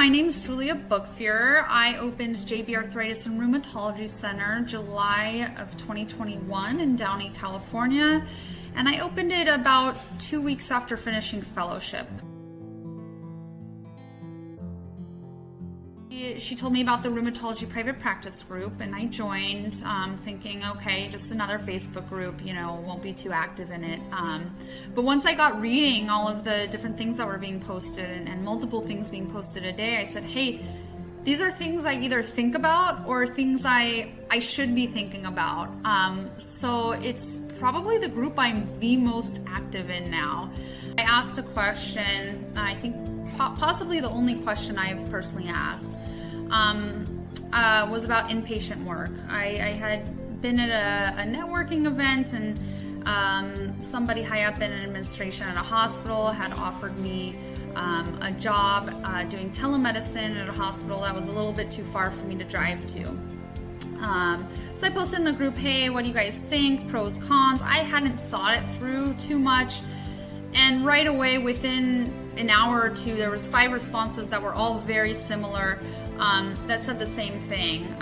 my name's Julia Buchfuhrer. I opened JB Arthritis and Rheumatology Center July of 2021 in Downey, California, and I opened it about 2 weeks after finishing fellowship. She told me about the rheumatology private practice group, and I joined thinking, okay, just another Facebook group, won't be too active in it. But once I got reading all of the different things that were being posted and multiple things being posted a day, I said, hey, these are things I either think about or things I should be thinking about. So it's probably the group I'm the most active in now. I asked a question, I think possibly the only question I've personally asked, was about inpatient work. I had been at a networking event, and somebody high up in administration at a hospital had offered me a job doing telemedicine at a hospital that was a little bit too far for me to drive to. So I posted in the group, hey, what do you guys think? Pros, cons. I hadn't thought it through too much. And right away, within an hour or two, there was 5 responses that were all very similar that said the same thing.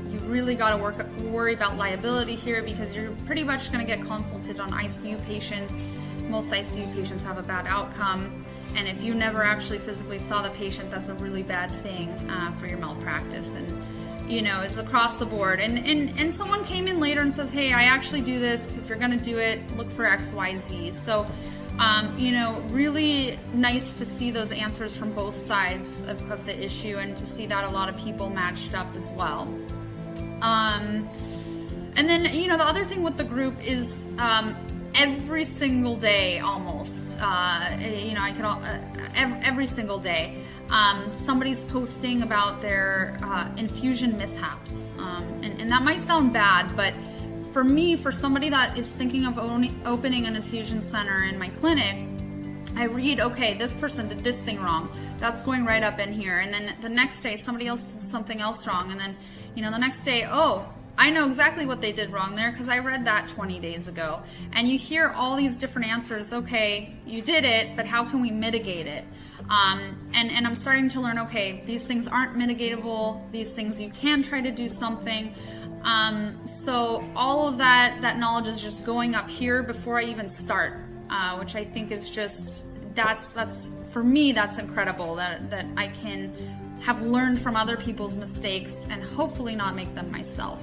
You really got to worry about liability here because you're pretty much going to get consulted on ICU patients. Most ICU patients have a bad outcome. And if you never actually physically saw the patient, that's a really bad thing for your malpractice. And is across the board. And someone came in later and says, hey, I actually do this. If you're going to do it, look for X, Y, Z. So, really nice to see those answers from both sides of the issue and to see that a lot of people matched up as well. And then, the other thing with the group is every single day almost, every single day, somebody's posting about their infusion mishaps. And that might sound bad, but for me, for somebody that is thinking of opening an infusion center in my clinic, I read, okay, this person did this thing wrong. That's going right up in here. And then the next day, somebody else did something else wrong. And then, the next day, oh, I know exactly what they did wrong there because I read that 20 days ago. And you hear all these different answers. Okay, you did it, but how can we mitigate it? And I'm starting to learn, okay, these things aren't mitigatable. These things you can try to do something. So all of that knowledge is just going up here before I even start, which I think is just, that's for me, that's incredible that I can have learned from other people's mistakes and hopefully not make them myself.